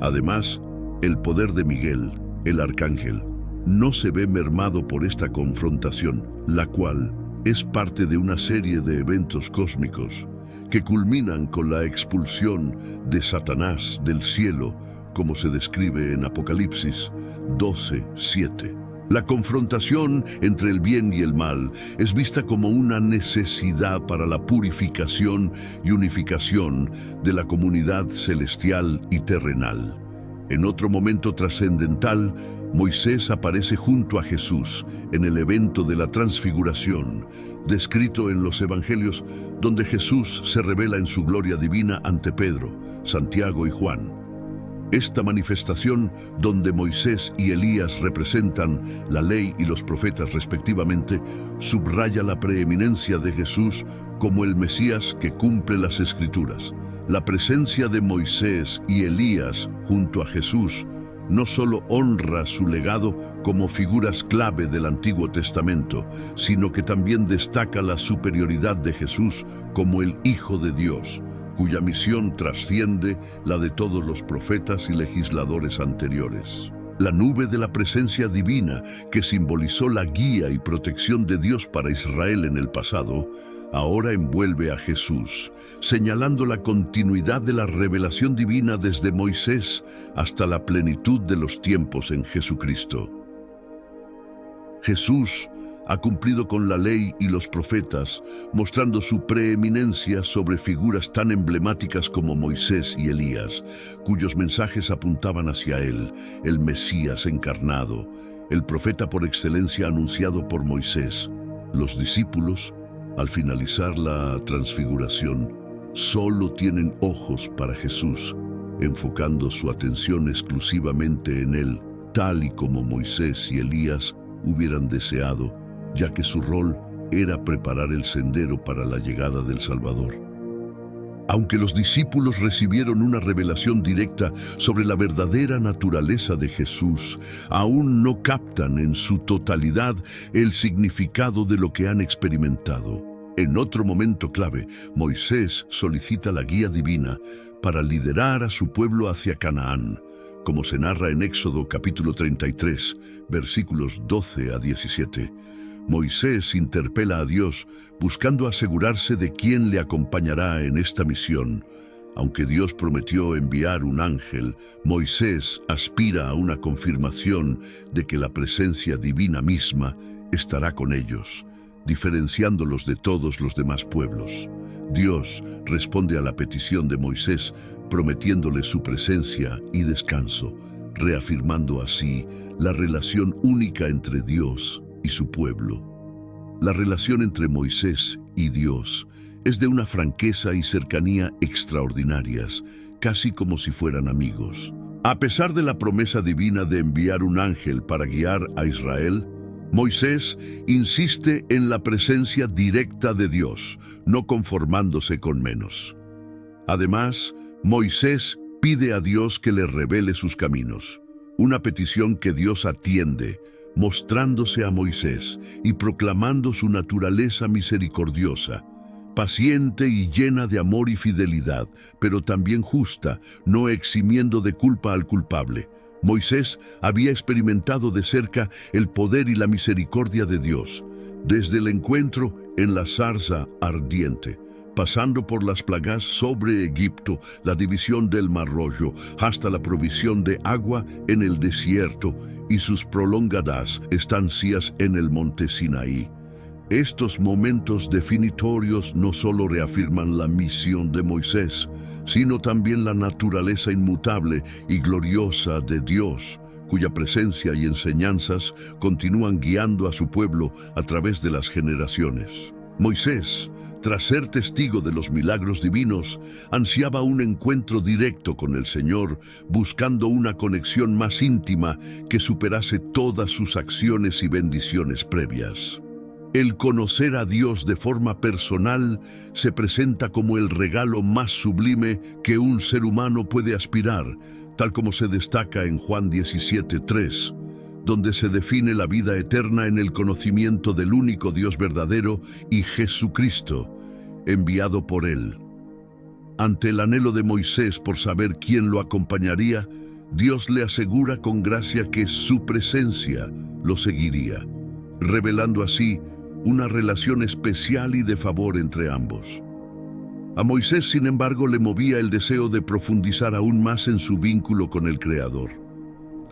Además, el poder de Miguel, el arcángel, no se ve mermado por esta confrontación, la cual es parte de una serie de eventos cósmicos que culminan con la expulsión de Satanás del cielo, como se describe en Apocalipsis 12:7. La confrontación entre el bien y el mal es vista como una necesidad para la purificación y unificación de la comunidad celestial y terrenal. En otro momento trascendental, Moisés aparece junto a Jesús en el evento de la transfiguración, descrito en los Evangelios, donde Jesús se revela en su gloria divina ante Pedro, Santiago y Juan. Esta manifestación, donde Moisés y Elías representan la ley y los profetas respectivamente, subraya la preeminencia de Jesús como el Mesías que cumple las Escrituras. La presencia de Moisés y Elías junto a Jesús no solo honra su legado como figuras clave del Antiguo Testamento, sino que también destaca la superioridad de Jesús como el Hijo de Dios, cuya misión trasciende la de todos los profetas y legisladores anteriores. La nube de la presencia divina, que simbolizó la guía y protección de Dios para Israel en el pasado, ahora envuelve a Jesús, señalando la continuidad de la revelación divina desde Moisés hasta la plenitud de los tiempos en Jesucristo. Jesús ha cumplido con la ley y los profetas, mostrando su preeminencia sobre figuras tan emblemáticas como Moisés y Elías, cuyos mensajes apuntaban hacia él, el Mesías encarnado, el profeta por excelencia anunciado por Moisés. Los discípulos, al finalizar la transfiguración, solo tienen ojos para Jesús, enfocando su atención exclusivamente en Él, tal y como Moisés y Elías hubieran deseado, ya que su rol era preparar el sendero para la llegada del Salvador. Aunque los discípulos recibieron una revelación directa sobre la verdadera naturaleza de Jesús, aún no captan en su totalidad el significado de lo que han experimentado. En otro momento clave, Moisés solicita la guía divina para liderar a su pueblo hacia Canaán, como se narra en Éxodo capítulo 33, versículos 12 a 17. Moisés interpela a Dios buscando asegurarse de quién le acompañará en esta misión. Aunque Dios prometió enviar un ángel, Moisés aspira a una confirmación de que la presencia divina misma estará con ellos, diferenciándolos de todos los demás pueblos. Dios responde a la petición de Moisés, prometiéndole su presencia y descanso, reafirmando así la relación única entre Dios y su pueblo. La relación entre Moisés y Dios es de una franqueza y cercanía extraordinarias, casi como si fueran amigos. A pesar de la promesa divina de enviar un ángel para guiar a Israel, Moisés insiste en la presencia directa de Dios, no conformándose con menos. Además, Moisés pide a Dios que le revele sus caminos, una petición que Dios atiende, mostrándose a Moisés y proclamando su naturaleza misericordiosa, paciente y llena de amor y fidelidad, pero también justa, no eximiendo de culpa al culpable. Moisés había experimentado de cerca el poder y la misericordia de Dios, desde el encuentro en la zarza ardiente, pasando por las plagas sobre Egipto, la división del Mar Rojo, hasta la provisión de agua en el desierto y sus prolongadas estancias en el monte Sinaí. Estos momentos definitorios no solo reafirman la misión de Moisés, sino también la naturaleza inmutable y gloriosa de Dios, cuya presencia y enseñanzas continúan guiando a su pueblo a través de las generaciones. Moisés, tras ser testigo de los milagros divinos, ansiaba un encuentro directo con el Señor, buscando una conexión más íntima que superase todas sus acciones y bendiciones previas. El conocer a Dios de forma personal se presenta como el regalo más sublime que un ser humano puede aspirar, tal como se destaca en Juan 17:3, donde se define la vida eterna en el conocimiento del único Dios verdadero y Jesucristo, enviado por Él. Ante el anhelo de Moisés por saber quién lo acompañaría, Dios le asegura con gracia que su presencia lo seguiría, revelando así una relación especial y de favor entre ambos. A Moisés, sin embargo, le movía el deseo de profundizar aún más en su vínculo con el Creador.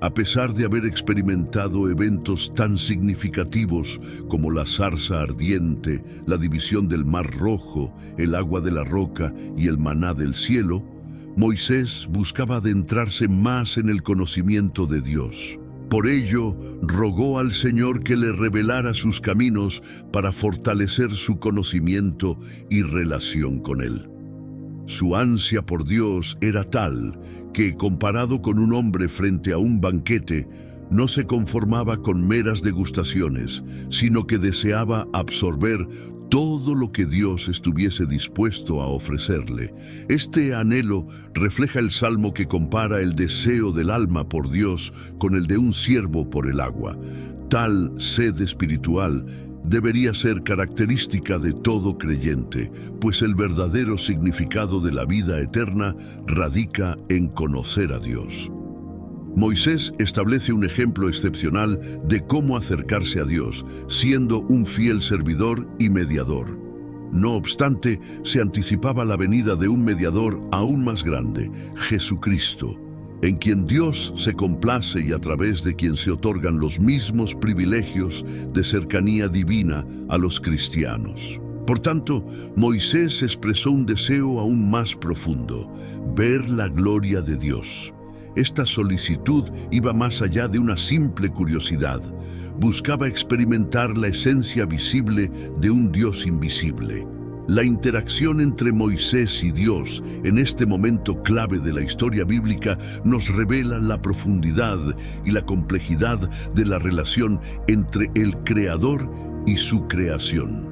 A pesar de haber experimentado eventos tan significativos como la zarza ardiente, la división del Mar Rojo, el agua de la roca y el maná del cielo, Moisés buscaba adentrarse más en el conocimiento de Dios. Por ello, rogó al Señor que le revelara sus caminos para fortalecer su conocimiento y relación con Él. Su ansia por Dios era tal que, comparado con un hombre frente a un banquete, no se conformaba con meras degustaciones, sino que deseaba absorber todo lo que Dios estuviese dispuesto a ofrecerle. Este anhelo refleja el salmo que compara el deseo del alma por Dios con el de un ciervo por el agua. Tal sed espiritual debería ser característica de todo creyente, pues el verdadero significado de la vida eterna radica en conocer a Dios. Moisés establece un ejemplo excepcional de cómo acercarse a Dios, siendo un fiel servidor y mediador. No obstante, se anticipaba la venida de un mediador aún más grande, Jesucristo, en quien Dios se complace y a través de quien se otorgan los mismos privilegios de cercanía divina a los cristianos. Por tanto, Moisés expresó un deseo aún más profundo: ver la gloria de Dios. esta solicitud iba más allá de una simple curiosidad. Buscaba experimentar la esencia visible de un Dios invisible. La interacción entre Moisés y Dios en este momento clave de la historia bíblica nos revela la profundidad y la complejidad de la relación entre el Creador y su creación.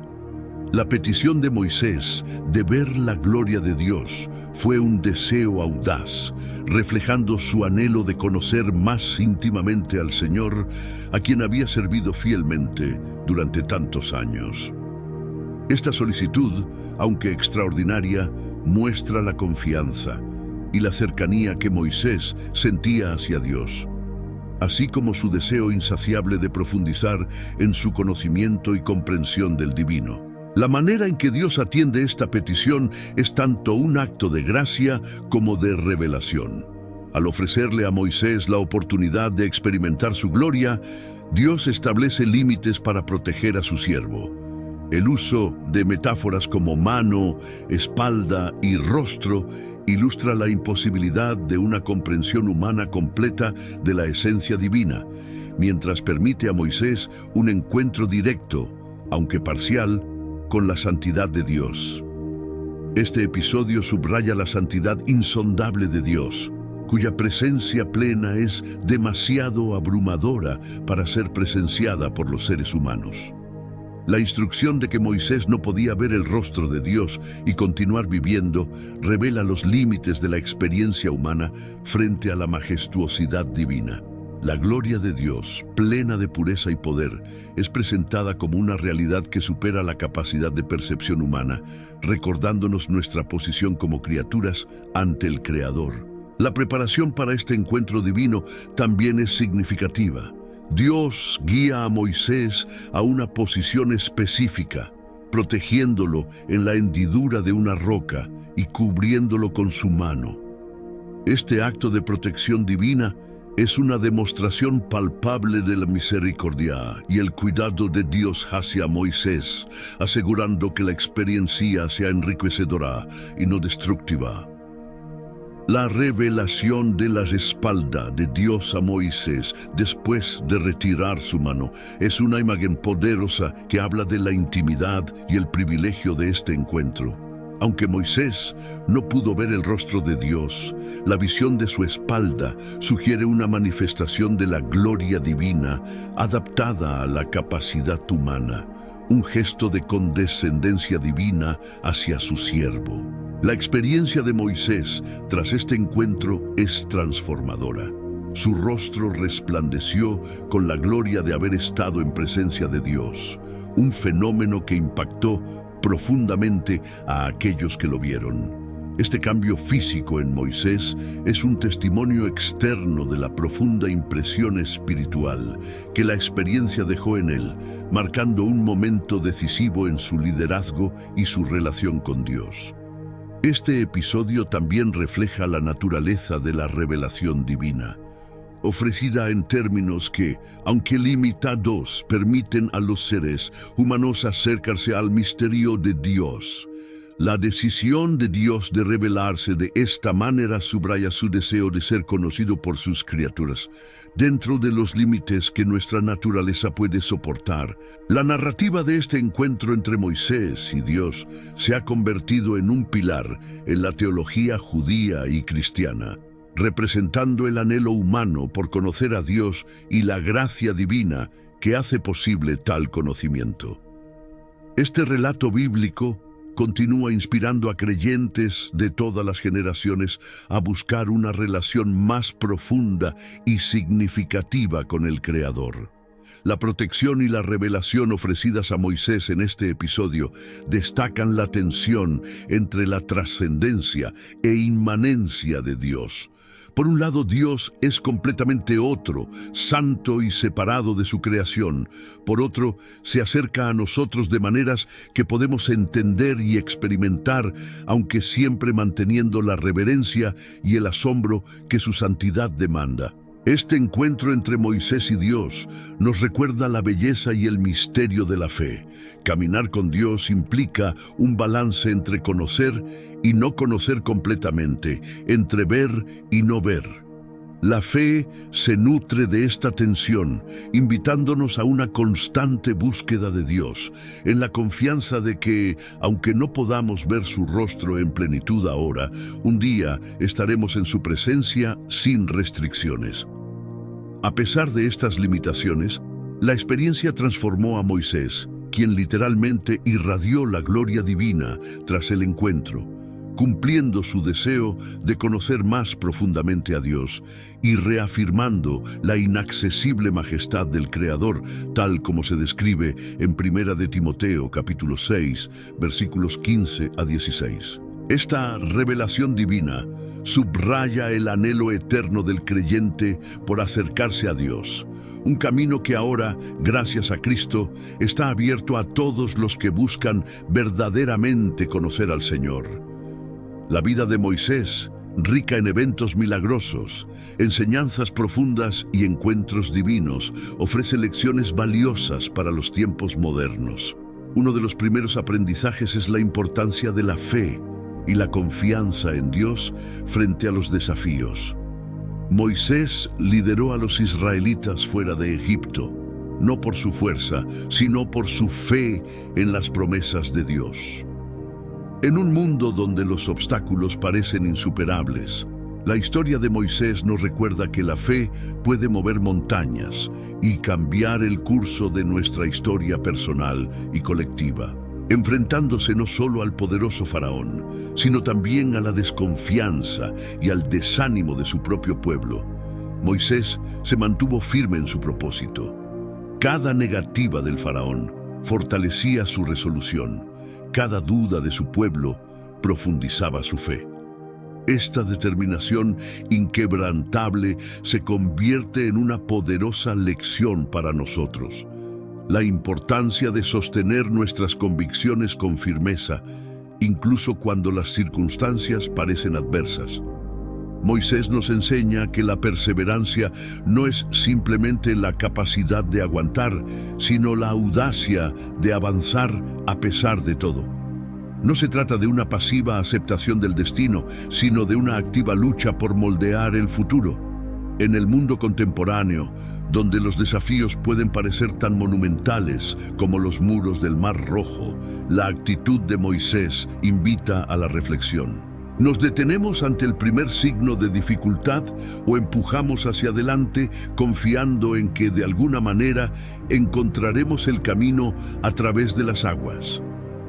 La petición de Moisés de ver la gloria de Dios fue un deseo audaz, reflejando su anhelo de conocer más íntimamente al Señor, a quien había servido fielmente durante tantos años. Esta solicitud, aunque extraordinaria, muestra la confianza y la cercanía que Moisés sentía hacia Dios, así como su deseo insaciable de profundizar en su conocimiento y comprensión del divino. La manera en que Dios atiende esta petición es tanto un acto de gracia como de revelación. Al ofrecerle a Moisés la oportunidad de experimentar su gloria, Dios establece límites para proteger a su siervo. El uso de metáforas como mano, espalda y rostro ilustra la imposibilidad de una comprensión humana completa de la esencia divina, mientras permite a Moisés un encuentro directo, aunque parcial, con la santidad de Dios. Este episodio subraya la santidad insondable de Dios, cuya presencia plena es demasiado abrumadora para ser presenciada por los seres humanos. La instrucción de que Moisés no podía ver el rostro de Dios y continuar viviendo revela los límites de la experiencia humana frente a la majestuosidad divina. La gloria de Dios, plena de pureza y poder, es presentada como una realidad que supera la capacidad de percepción humana, recordándonos nuestra posición como criaturas ante el Creador. La preparación para este encuentro divino también es significativa. Dios guía a Moisés a una posición específica, protegiéndolo en la hendidura de una roca y cubriéndolo con su mano. Este acto de protección divina es una demostración palpable de la misericordia y el cuidado de Dios hacia Moisés, asegurando que la experiencia sea enriquecedora y no destructiva. La revelación de la espalda de Dios a Moisés después de retirar su mano es una imagen poderosa que habla de la intimidad y el privilegio de este encuentro. Aunque Moisés no pudo ver el rostro de Dios, la visión de su espalda sugiere una manifestación de la gloria divina adaptada a la capacidad humana, un gesto de condescendencia divina hacia su siervo. La experiencia de Moisés tras este encuentro es transformadora. Su rostro resplandeció con la gloria de haber estado en presencia de Dios, un fenómeno que impactó profundamente a aquellos que lo vieron. Este cambio físico en Moisés es un testimonio externo de la profunda impresión espiritual que la experiencia dejó en él, marcando un momento decisivo en su liderazgo y su relación con Dios. Este episodio también refleja la naturaleza de la revelación divina, ofrecida en términos que, aunque limitados, permiten a los seres humanos acercarse al misterio de Dios. La decisión de Dios de revelarse de esta manera subraya su deseo de ser conocido por sus criaturas, dentro de los límites que nuestra naturaleza puede soportar. La narrativa de este encuentro entre Moisés y Dios se ha convertido en un pilar en la teología judía y cristiana, representando el anhelo humano por conocer a Dios y la gracia divina que hace posible tal conocimiento. Este relato bíblico continúa inspirando a creyentes de todas las generaciones a buscar una relación más profunda y significativa con el Creador. La protección y la revelación ofrecidas a Moisés en este episodio destacan la tensión entre la trascendencia e inmanencia de Dios. Por un lado, Dios es completamente otro, santo y separado de su creación. Por otro, se acerca a nosotros de maneras que podemos entender y experimentar, aunque siempre manteniendo la reverencia y el asombro que su santidad demanda. Este encuentro entre Moisés y Dios nos recuerda la belleza y el misterio de la fe. Caminar con Dios implica un balance entre conocer y no conocer completamente, entre ver y no ver. La fe se nutre de esta tensión, invitándonos a una constante búsqueda de Dios, en la confianza de que, aunque no podamos ver su rostro en plenitud ahora, un día estaremos en su presencia sin restricciones. A pesar de estas limitaciones, la experiencia transformó a Moisés, quien literalmente irradió la gloria divina tras el encuentro, cumpliendo su deseo de conocer más profundamente a Dios y reafirmando la inaccesible majestad del Creador, tal como se describe en 1 de Timoteo capítulo 6, versículos 15 a 16. Esta revelación divina subraya el anhelo eterno del creyente por acercarse a Dios, un camino que ahora, gracias a Cristo, está abierto a todos los que buscan verdaderamente conocer al Señor. La vida de Moisés, rica en eventos milagrosos, enseñanzas profundas y encuentros divinos, ofrece lecciones valiosas para los tiempos modernos. Uno de los primeros aprendizajes es la importancia de la fe y la confianza en Dios frente a los desafíos. Moisés lideró a los israelitas fuera de Egipto, no por su fuerza, sino por su fe en las promesas de Dios. En un mundo donde los obstáculos parecen insuperables, la historia de Moisés nos recuerda que la fe puede mover montañas y cambiar el curso de nuestra historia personal y colectiva, enfrentándose no solo al poderoso faraón, sino también a la desconfianza y al desánimo de su propio pueblo. Moisés se mantuvo firme en su propósito. Cada negativa del faraón fortalecía su resolución. Cada duda de su pueblo profundizaba su fe. Esta determinación inquebrantable se convierte en una poderosa lección para nosotros. La importancia de sostener nuestras convicciones con firmeza, incluso cuando las circunstancias parecen adversas. Moisés nos enseña que la perseverancia no es simplemente la capacidad de aguantar, sino la audacia de avanzar a pesar de todo. No se trata de una pasiva aceptación del destino, sino de una activa lucha por moldear el futuro. En el mundo contemporáneo, donde los desafíos pueden parecer tan monumentales como los muros del Mar Rojo, la actitud de Moisés invita a la reflexión. ¿Nos detenemos ante el primer signo de dificultad o empujamos hacia adelante confiando en que de alguna manera encontraremos el camino a través de las aguas?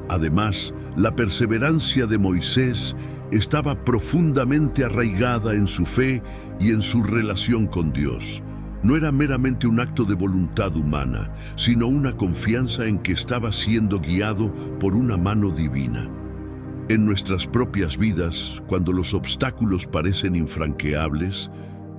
Además, la perseverancia de Moisés estaba profundamente arraigada en su fe y en su relación con Dios. No era meramente un acto de voluntad humana, sino una confianza en que estaba siendo guiado por una mano divina. En nuestras propias vidas, cuando los obstáculos parecen infranqueables,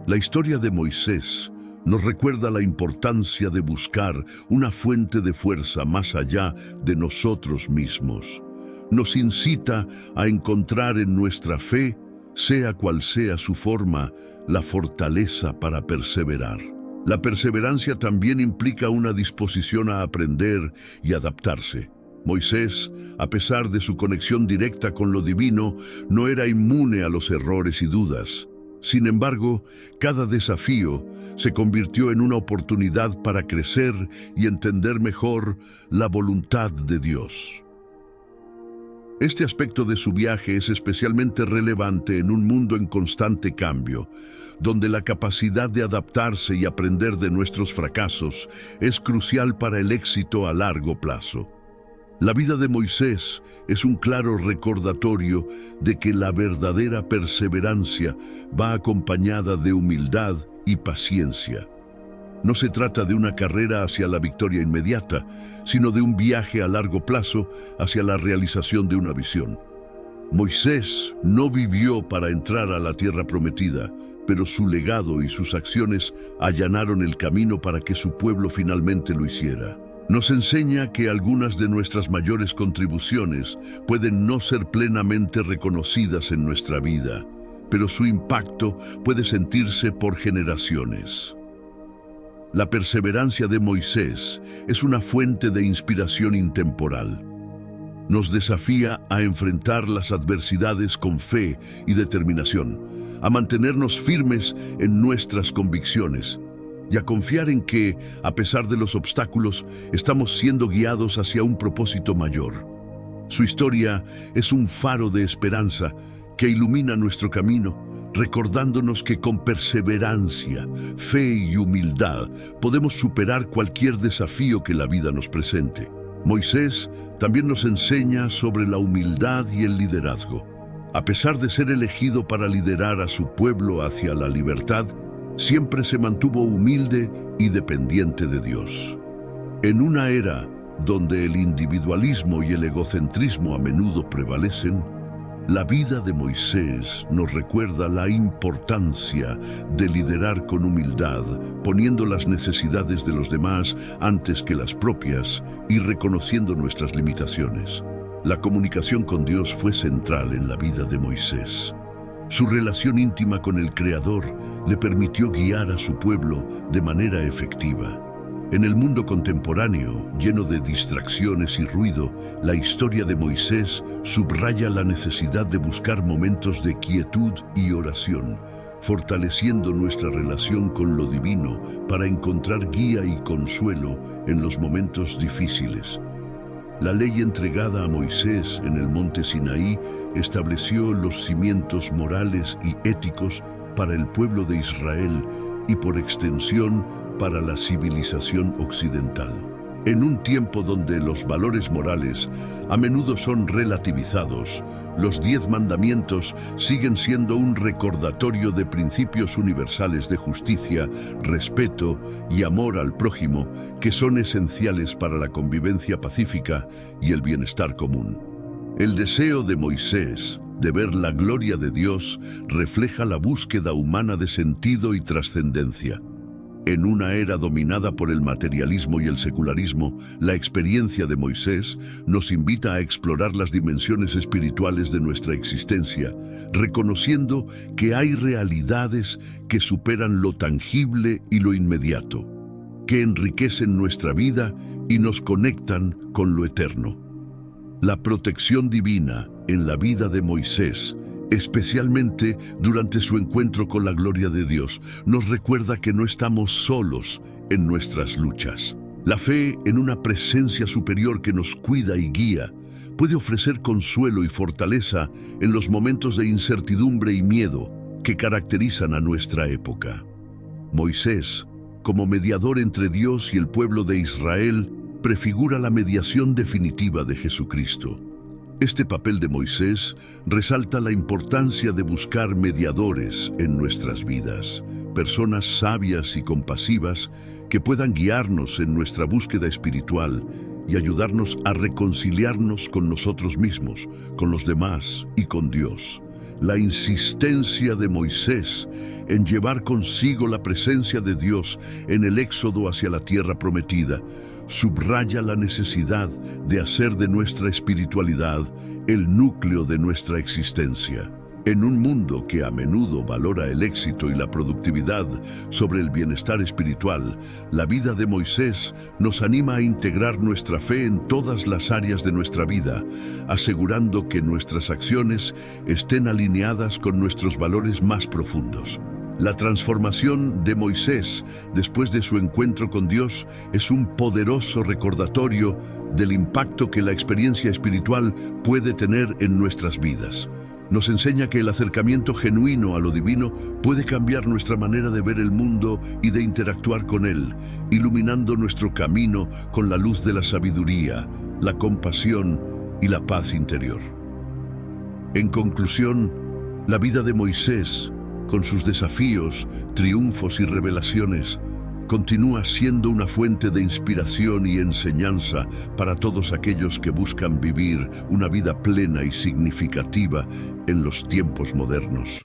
la historia de Moisés nos recuerda la importancia de buscar una fuente de fuerza más allá de nosotros mismos. Nos incita a encontrar en nuestra fe, sea cual sea su forma, la fortaleza para perseverar. La perseverancia también implica una disposición a aprender y adaptarse. Moisés, a pesar de su conexión directa con lo divino, no era inmune a los errores y dudas. Sin embargo, cada desafío se convirtió en una oportunidad para crecer y entender mejor la voluntad de Dios. Este aspecto de su viaje es especialmente relevante en un mundo en constante cambio, donde la capacidad de adaptarse y aprender de nuestros fracasos es crucial para el éxito a largo plazo. La vida de Moisés es un claro recordatorio de que la verdadera perseverancia va acompañada de humildad y paciencia. No se trata de una carrera hacia la victoria inmediata, sino de un viaje a largo plazo hacia la realización de una visión. Moisés no vivió para entrar a la tierra prometida, pero su legado y sus acciones allanaron el camino para que su pueblo finalmente lo hiciera. Nos enseña que algunas de nuestras mayores contribuciones pueden no ser plenamente reconocidas en nuestra vida, pero su impacto puede sentirse por generaciones. La perseverancia de Moisés es una fuente de inspiración intemporal. Nos desafía a enfrentar las adversidades con fe y determinación, a mantenernos firmes en nuestras convicciones y a confiar en que, a pesar de los obstáculos, estamos siendo guiados hacia un propósito mayor. Su historia es un faro de esperanza que ilumina nuestro camino, recordándonos que con perseverancia, fe y humildad podemos superar cualquier desafío que la vida nos presente. Moisés también nos enseña sobre la humildad y el liderazgo. A pesar de ser elegido para liderar a su pueblo hacia la libertad, siempre se mantuvo humilde y dependiente de Dios. En una era donde el individualismo y el egocentrismo a menudo prevalecen, la vida de Moisés nos recuerda la importancia de liderar con humildad, poniendo las necesidades de los demás antes que las propias y reconociendo nuestras limitaciones. La comunicación con Dios fue central en la vida de Moisés. Su relación íntima con el Creador le permitió guiar a su pueblo de manera efectiva. En el mundo contemporáneo, lleno de distracciones y ruido, la historia de Moisés subraya la necesidad de buscar momentos de quietud y oración, fortaleciendo nuestra relación con lo divino para encontrar guía y consuelo en los momentos difíciles. La ley entregada a Moisés en el monte Sinaí estableció los cimientos morales y éticos para el pueblo de Israel y, por extensión, para la civilización occidental. En un tiempo donde los valores morales a menudo son relativizados, los 10 mandamientos siguen siendo un recordatorio de principios universales de justicia, respeto y amor al prójimo que son esenciales para la convivencia pacífica y el bienestar común. El deseo de Moisés de ver la gloria de Dios refleja la búsqueda humana de sentido y trascendencia. En una era dominada por el materialismo y el secularismo, la experiencia de Moisés nos invita a explorar las dimensiones espirituales de nuestra existencia, reconociendo que hay realidades que superan lo tangible y lo inmediato, que enriquecen nuestra vida y nos conectan con lo eterno. La protección divina en la vida de Moisés, especialmente durante su encuentro con la gloria de Dios, nos recuerda que no estamos solos en nuestras luchas. La fe en una presencia superior que nos cuida y guía puede ofrecer consuelo y fortaleza en los momentos de incertidumbre y miedo que caracterizan a nuestra época. Moisés, como mediador entre Dios y el pueblo de Israel, prefigura la mediación definitiva de Jesucristo. Este papel de Moisés resalta la importancia de buscar mediadores en nuestras vidas, personas sabias y compasivas que puedan guiarnos en nuestra búsqueda espiritual y ayudarnos a reconciliarnos con nosotros mismos, con los demás y con Dios. La insistencia de Moisés en llevar consigo la presencia de Dios en el éxodo hacia la tierra prometida subraya la necesidad de hacer de nuestra espiritualidad el núcleo de nuestra existencia. En un mundo que a menudo valora el éxito y la productividad sobre el bienestar espiritual, la vida de Moisés nos anima a integrar nuestra fe en todas las áreas de nuestra vida, asegurando que nuestras acciones estén alineadas con nuestros valores más profundos. La transformación de Moisés después de su encuentro con Dios es un poderoso recordatorio del impacto que la experiencia espiritual puede tener en nuestras vidas. Nos enseña que el acercamiento genuino a lo divino puede cambiar nuestra manera de ver el mundo y de interactuar con él, iluminando nuestro camino con la luz de la sabiduría, la compasión y la paz interior. En conclusión, la vida de Moisés, con sus desafíos, triunfos y revelaciones, continúa siendo una fuente de inspiración y enseñanza para todos aquellos que buscan vivir una vida plena y significativa en los tiempos modernos.